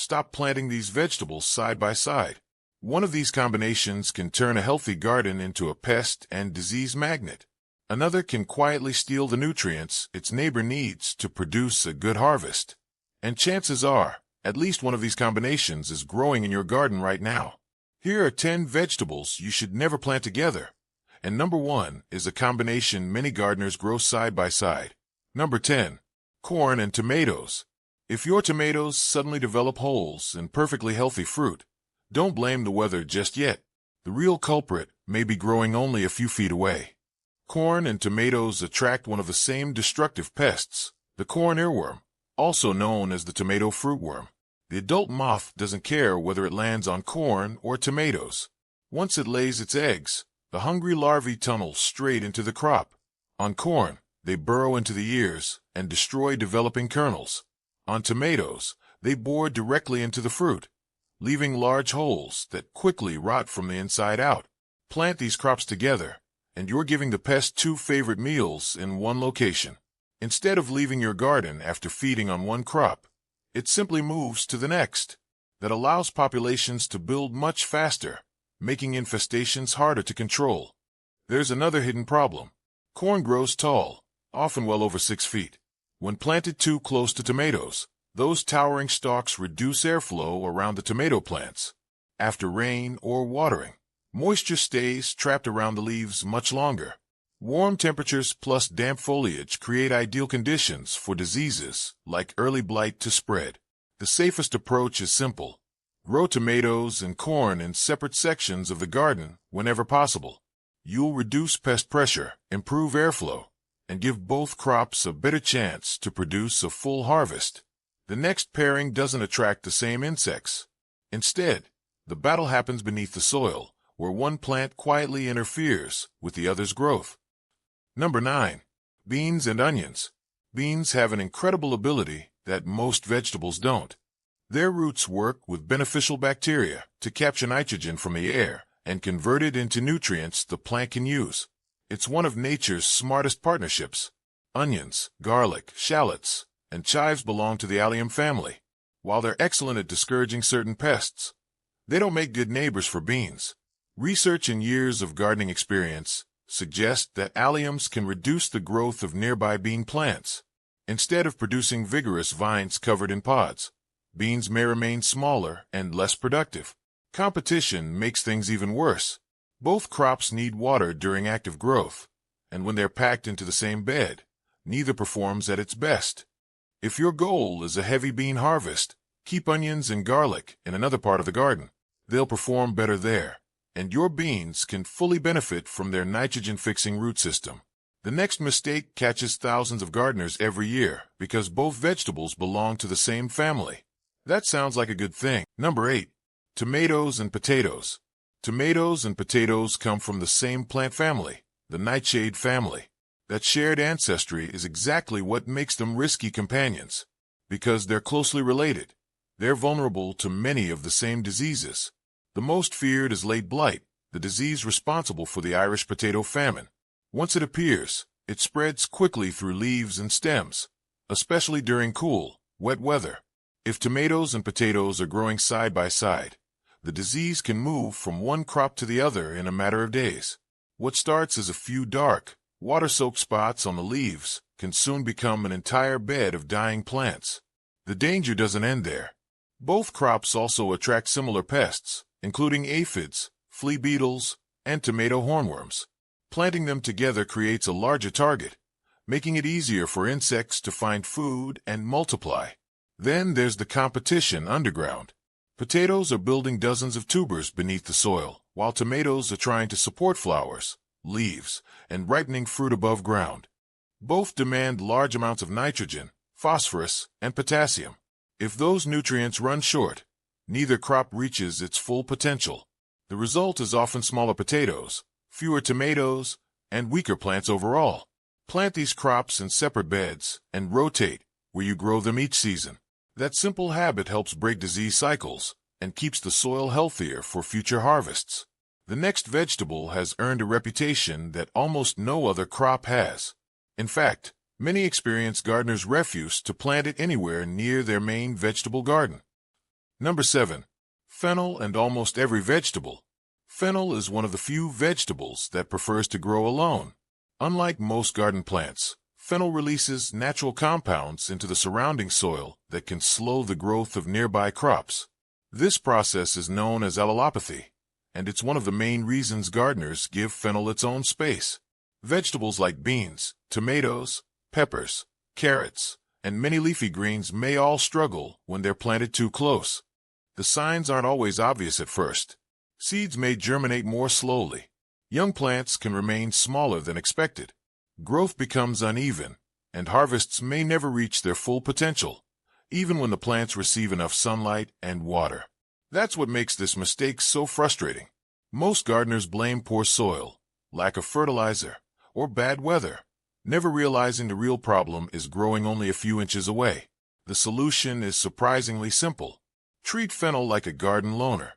stop planting these vegetables side by side. One of these combinations can turn a healthy garden into a pest and disease magnet. Another can quietly steal the nutrients its neighbor needs to produce a good harvest. And chances are, at least one of these combinations is growing in your garden right now. Here are 10 vegetables you should never plant together. And number 1 is a combination many gardeners grow side by side. Number 10. Corn and tomatoes. If your tomatoes suddenly develop holes in perfectly healthy fruit, don't blame the weather just yet. The real culprit may be growing only a few feet away. Corn and tomatoes attract one of the same destructive pests, the corn earworm, also known as the tomato fruitworm. The adult moth doesn't care whether it lands on corn or tomatoes. Once it lays its eggs, the hungry larvae tunnel straight into the crop. On corn, they burrow into the ears and destroy developing kernels. On tomatoes, they bore directly into the fruit, leaving large holes that quickly rot from the inside out. Plant these crops together, and you're giving the pest 2 favorite meals in one location. Instead of leaving your garden after feeding on one crop, it simply moves to the next. That allows populations to build much faster, making infestations harder to control. There's another hidden problem. Corn grows tall, often well over 6 feet. When planted too close to tomatoes, those towering stalks reduce airflow around the tomato plants. After rain or watering, moisture stays trapped around the leaves much longer. Warm temperatures plus damp foliage create ideal conditions for diseases like early blight to spread. The safest approach is simple. Grow tomatoes and corn in separate sections of the garden whenever possible. You'll reduce pest pressure, improve airflow, and give both crops a better chance to produce a full harvest. The next pairing doesn't attract the same insects. Instead, the battle happens beneath the soil, where one plant quietly interferes with the other's growth. Number 9. Beans and onions. Beans have an incredible ability that most vegetables don't. Their roots work with beneficial bacteria to capture nitrogen from the air and convert it into nutrients the plant can use. It's one of nature's smartest partnerships. Onions, garlic, shallots, and chives belong to the allium family. While they're excellent at discouraging certain pests, they don't make good neighbors for beans. Research and years of gardening experience suggest that alliums can reduce the growth of nearby bean plants. Instead of producing vigorous vines covered in pods, beans may remain smaller and less productive. Competition makes things even worse. Both crops need water during active growth, and when they're packed into the same bed, neither performs at its best. If your goal is a heavy bean harvest, keep onions and garlic in another part of the garden. They'll perform better there, and your beans can fully benefit from their nitrogen-fixing root system. The next mistake catches thousands of gardeners every year because both vegetables belong to the same family. That sounds like a good thing. Number 8. Tomatoes and potatoes. Tomatoes and potatoes come from the same plant family, the nightshade family. That shared ancestry is exactly what makes them risky companions. Because they're closely related, they're vulnerable to many of the same diseases. The most feared is late blight, the disease responsible for the Irish potato famine. Once it appears, it spreads quickly through leaves and stems, especially during cool, wet weather. If tomatoes and potatoes are growing side by side, the disease can move from one crop to the other in a matter of days. What starts as a few dark, water-soaked spots on the leaves can soon become an entire bed of dying plants. The danger doesn't end there. Both crops also attract similar pests, including aphids, flea beetles, and tomato hornworms. Planting them together creates a larger target, making it easier for insects to find food and multiply. Then there's the competition underground. Potatoes are building dozens of tubers beneath the soil, while tomatoes are trying to support flowers, leaves, and ripening fruit above ground. Both demand large amounts of nitrogen, phosphorus, and potassium. If those nutrients run short, neither crop reaches its full potential. The result is often smaller potatoes, fewer tomatoes, and weaker plants overall. Plant these crops in separate beds and rotate where you grow them each season. That simple habit helps break disease cycles and keeps the soil healthier for future harvests. The next vegetable has earned a reputation that almost no other crop has. In fact, many experienced gardeners refuse to plant it anywhere near their main vegetable garden. Number 7. Fennel and almost every vegetable. Fennel is one of the few vegetables that prefers to grow alone. Unlike most garden plants, fennel releases natural compounds into the surrounding soil that can slow the growth of nearby crops. This process is known as allelopathy, and it's one of the main reasons gardeners give fennel its own space. Vegetables like beans, tomatoes, peppers, carrots, and many leafy greens may all struggle when they're planted too close. The signs aren't always obvious at first. Seeds may germinate more slowly. Young plants can remain smaller than expected. Growth becomes uneven, and harvests may never reach their full potential, even when the plants receive enough sunlight and water. That's what makes this mistake so frustrating. Most gardeners blame poor soil, lack of fertilizer, or bad weather, never realizing the real problem is growing only a few inches away. The solution is surprisingly simple. Treat fennel like a garden loner.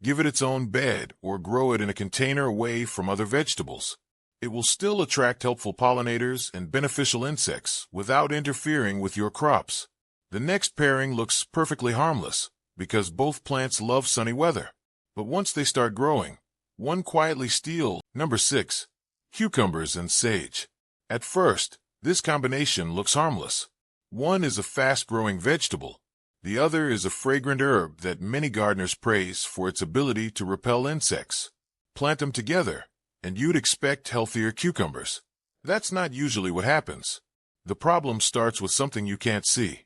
Give it its own bed or grow it in a container away from other vegetables. It will still attract helpful pollinators and beneficial insects without interfering with your crops. The next pairing looks perfectly harmless because both plants love sunny weather. But once they start growing, one quietly steals. Number 6. Cucumbers and sage. At first, this combination looks harmless. One is a fast-growing vegetable. The other is a fragrant herb that many gardeners praise for its ability to repel insects. Plant them together, and you'd expect healthier cucumbers. That's not usually what happens. The problem starts with something you can't see.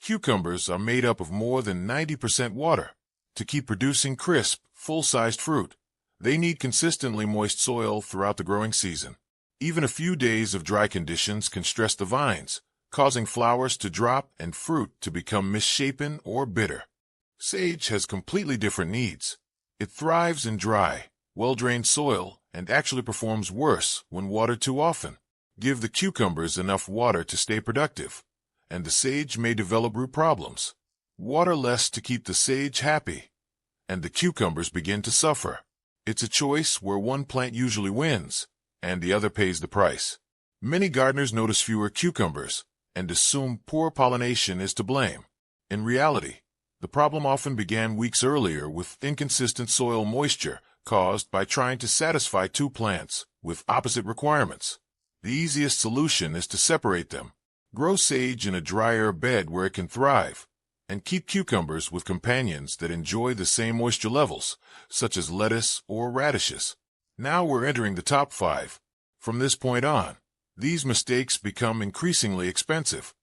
Cucumbers are made up of more than 90% water. To keep producing crisp, full-sized fruit, they need consistently moist soil throughout the growing season. Even a few days of dry conditions can stress the vines, causing flowers to drop and fruit to become misshapen or bitter. Sage has completely different needs. It thrives in dry, well-drained soil and actually performs worse when watered too often. Give the cucumbers enough water to stay productive, and the sage may develop root problems. Water less to keep the sage happy, and the cucumbers begin to suffer. It's a choice where one plant usually wins, and the other pays the price. Many gardeners notice fewer cucumbers and assume poor pollination is to blame. In reality, the problem often began weeks earlier with inconsistent soil moisture caused by trying to satisfy two plants with opposite requirements. The easiest solution is to separate them. Grow sage in a drier bed where it can thrive, and keep cucumbers with companions that enjoy the same moisture levels, such as lettuce or radishes. Now we're entering the top 5. From this point on, these mistakes become increasingly expensive.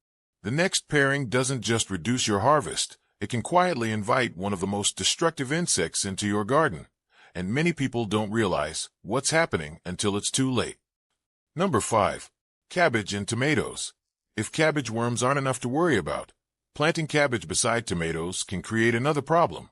The next pairing doesn't just reduce your harvest, it can quietly invite one of the most destructive insects into your garden, and many people don't realize what's happening until it's too late. Number 5. Cabbage and tomatoes. If cabbage worms aren't enough to worry about, planting cabbage beside tomatoes can create another problem: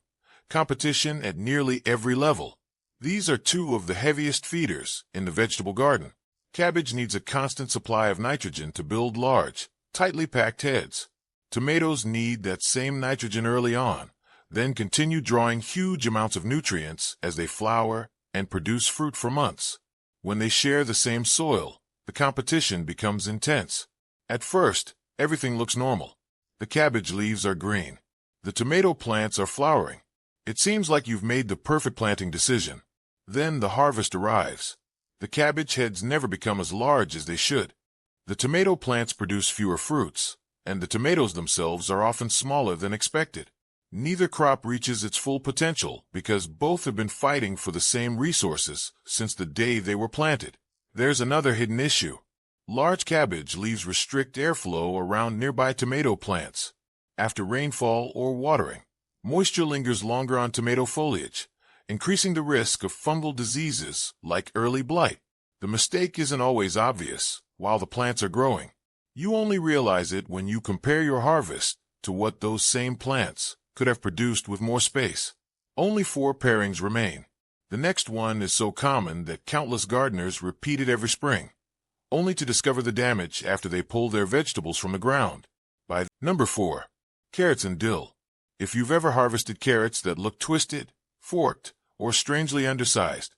competition at nearly every level. These are two of the heaviest feeders in the vegetable garden. Cabbage needs a constant supply of nitrogen to build large, tightly packed heads. Tomatoes need that same nitrogen early on, then continue drawing huge amounts of nutrients as they flower and produce fruit for months. When they share the same soil, the competition becomes intense. At first, everything looks normal. The cabbage leaves are green. The tomato plants are flowering. It seems like you've made the perfect planting decision. Then the harvest arrives. The cabbage heads never become as large as they should. The tomato plants produce fewer fruits, and the tomatoes themselves are often smaller than expected. Neither crop reaches its full potential because both have been fighting for the same resources since the day they were planted. There's another hidden issue. Large cabbage leaves restrict airflow around nearby tomato plants. After rainfall or watering, moisture lingers longer on tomato foliage, increasing the risk of fungal diseases like early blight. The mistake isn't always obvious while the plants are growing. You only realize it when you compare your harvest to what those same plants could have produced with more space. Only 4 pairings remain. The next one is so common that countless gardeners repeat it every spring, only to discover the damage after they pull their vegetables from the ground. Number 4. Carrots and dill. If you've ever harvested carrots that look twisted, forked, or strangely undersized,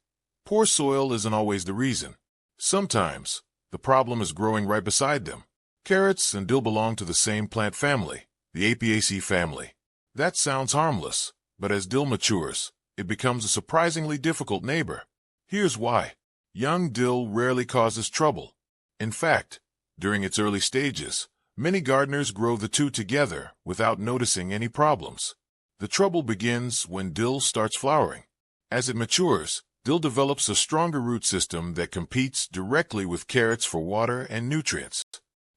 poor soil isn't always the reason. Sometimes, the problem is growing right beside them. Carrots and dill belong to the same plant family, the Apiaceae family. That sounds harmless, but as dill matures, it becomes a surprisingly difficult neighbor. Here's why. Young dill rarely causes trouble. In fact, during its early stages, many gardeners grow the two together without noticing any problems. The trouble begins when dill starts flowering. As it matures, dill develops a stronger root system that competes directly with carrots for water and nutrients.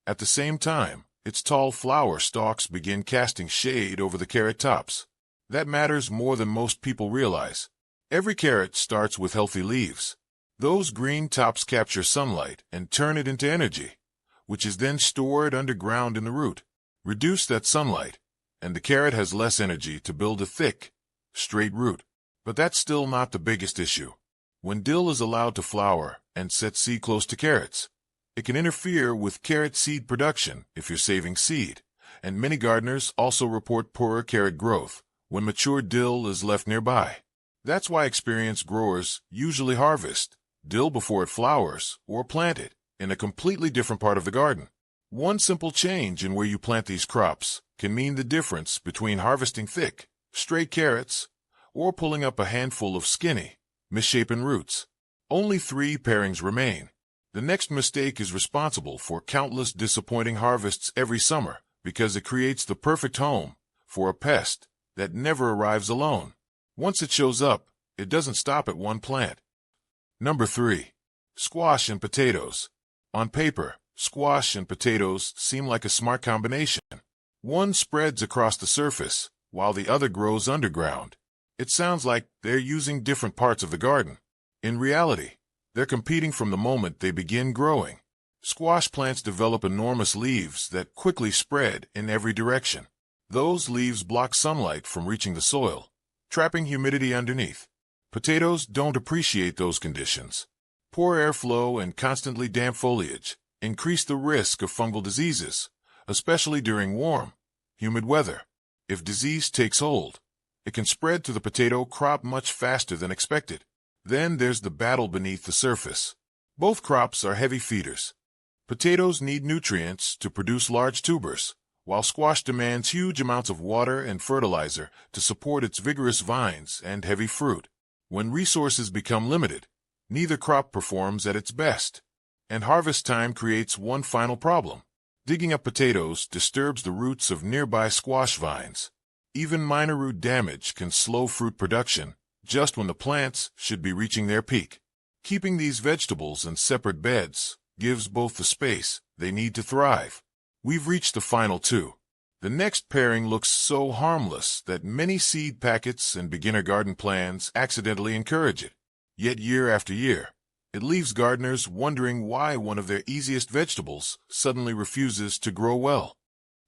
At the same time, its tall flower stalks begin casting shade over the carrot tops. That matters more than most people realize. Every carrot starts with healthy leaves. Those green tops capture sunlight and turn it into energy, which is then stored underground in the root. Reduce that sunlight, and the carrot has less energy to build a thick, straight root. But that's still not the biggest issue. When dill is allowed to flower and set seed close to carrots, it can interfere with carrot seed production if you're saving seed, and many gardeners also report poorer carrot growth when mature dill is left nearby. That's why experienced growers usually harvest dill before it flowers or plant it in a completely different part of the garden. One simple change in where you plant these crops can mean the difference between harvesting thick, straight carrots or pulling up a handful of skinny, misshapen roots. Only 3 pairings remain. The next mistake is responsible for countless disappointing harvests every summer because it creates the perfect home for a pest that never arrives alone. Once it shows up, it doesn't stop at one plant. Number 3. Squash and potatoes. On paper, squash and potatoes seem like a smart combination. One spreads across the surface, while the other grows underground. It sounds like they're using different parts of the garden. In reality, they're competing from the moment they begin growing. Squash plants develop enormous leaves that quickly spread in every direction. Those leaves block sunlight from reaching the soil, trapping humidity underneath. Potatoes don't appreciate those conditions. Poor airflow and constantly damp foliage increase the risk of fungal diseases, especially during warm, humid weather. If disease takes hold, it can spread to the potato crop much faster than expected. Then there's the battle beneath the surface. Both crops are heavy feeders. Potatoes need nutrients to produce large tubers, while squash demands huge amounts of water and fertilizer to support its vigorous vines and heavy fruit. When resources become limited, neither crop performs at its best. And harvest time creates one final problem. Digging up potatoes disturbs the roots of nearby squash vines. Even minor root damage can slow fruit production just when the plants should be reaching their peak. Keeping these vegetables in separate beds gives both the space they need to thrive. We've reached the final 2. The next pairing looks so harmless that many seed packets and beginner garden plans accidentally encourage it. Yet year after year, it leaves gardeners wondering why one of their easiest vegetables suddenly refuses to grow well.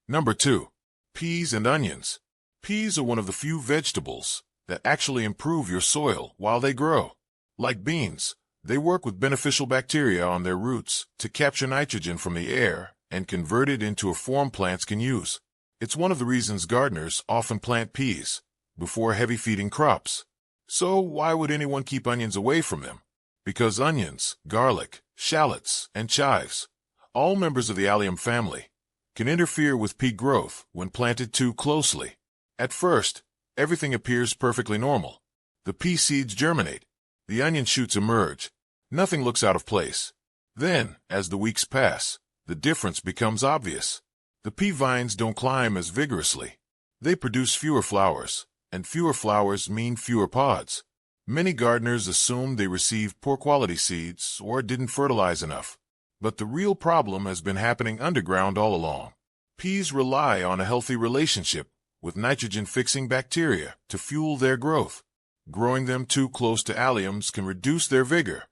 Number 2. Peas and onions. Peas are one of the few vegetables that actually improve your soil while they grow. Like beans, they work with beneficial bacteria on their roots to capture nitrogen from the air and convert it into a form plants can use. It's one of the reasons gardeners often plant peas before heavy-feeding crops. So why would anyone keep onions away from them? Because onions, garlic, shallots, and chives, all members of the allium family, can interfere with pea growth when planted too closely. At first, everything appears perfectly normal. The pea seeds germinate. The onion shoots emerge. Nothing looks out of place. Then, as the weeks pass, the difference becomes obvious. The pea vines don't climb as vigorously. They produce fewer flowers, and fewer flowers mean fewer pods. Many gardeners assume they received poor quality seeds or didn't fertilize enough. But the real problem has been happening underground all along. Peas rely on a healthy relationship with nitrogen-fixing bacteria to fuel their growth. Growing them too close to alliums can reduce their vigor,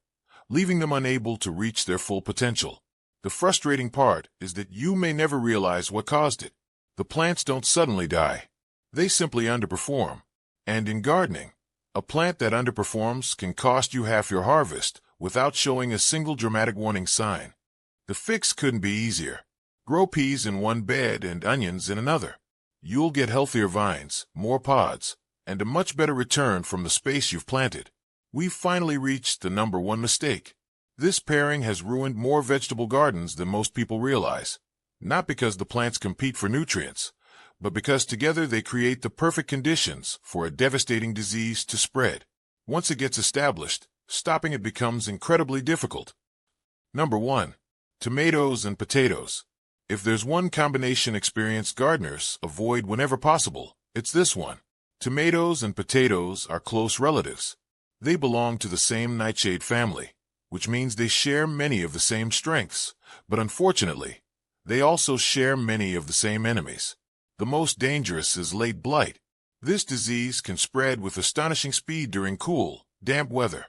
leaving them unable to reach their full potential. The frustrating part is that you may never realize what caused it. The plants don't suddenly die. They simply underperform. And in gardening, a plant that underperforms can cost you half your harvest without showing a single dramatic warning sign. The fix couldn't be easier. Grow peas in one bed and onions in another. You'll get healthier vines, more pods, and a much better return from the space you've planted. We've finally reached the number 1 mistake. This pairing has ruined more vegetable gardens than most people realize. Not because the plants compete for nutrients, but because together they create the perfect conditions for a devastating disease to spread. Once it gets established, stopping it becomes incredibly difficult. Number 1. Tomatoes and potatoes. If there's one combination experienced gardeners avoid whenever possible, it's this one. Tomatoes and potatoes are close relatives. They belong to the same nightshade family, which means they share many of the same strengths, but unfortunately, they also share many of the same enemies. The most dangerous is late blight. This disease can spread with astonishing speed during cool, damp weather.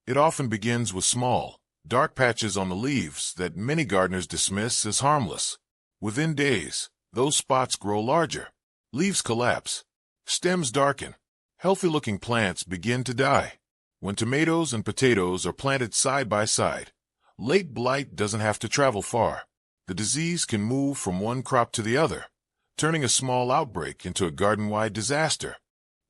It often begins with small, dark patches on the leaves that many gardeners dismiss as harmless. Within days, those spots grow larger. Leaves collapse. Stems darken. Healthy-looking plants begin to die. When tomatoes and potatoes are planted side by side, late blight doesn't have to travel far. The disease can move from one crop to the other, turning a small outbreak into a garden-wide disaster.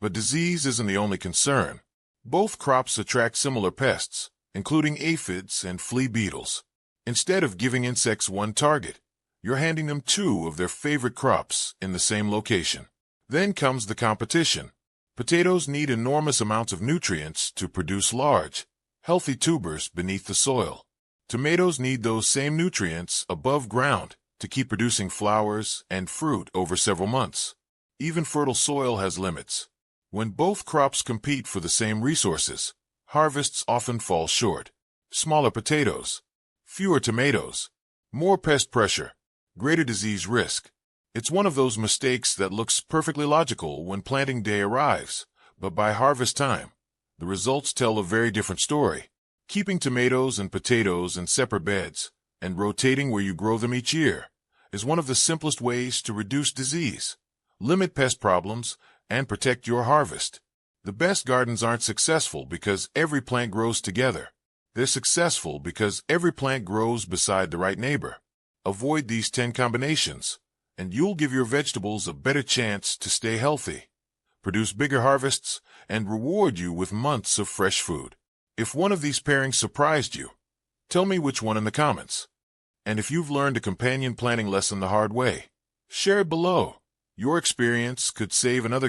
But disease isn't the only concern. Both crops attract similar pests, including aphids and flea beetles. Instead of giving insects one target, you're handing them two of their favorite crops in the same location. Then comes the competition. Potatoes need enormous amounts of nutrients to produce large, healthy tubers beneath the soil. Tomatoes need those same nutrients above ground to keep producing flowers and fruit over several months. Even fertile soil has limits. When both crops compete for the same resources, harvests often fall short. Smaller potatoes, fewer tomatoes, more pest pressure, greater disease risk. It's one of those mistakes that looks perfectly logical when planting day arrives, but by harvest time, the results tell a very different story. Keeping tomatoes and potatoes in separate beds and rotating where you grow them each year is one of the simplest ways to reduce disease, limit pest problems, and protect your harvest. The best gardens aren't successful because every plant grows together. They're successful because every plant grows beside the right neighbor. Avoid these 10 combinations, and you'll give your vegetables a better chance to stay healthy, produce bigger harvests, and reward you with months of fresh food. If one of these pairings surprised you, tell me which one in the comments. And if you've learned a companion planting lesson the hard way, share it below. Your experience could save another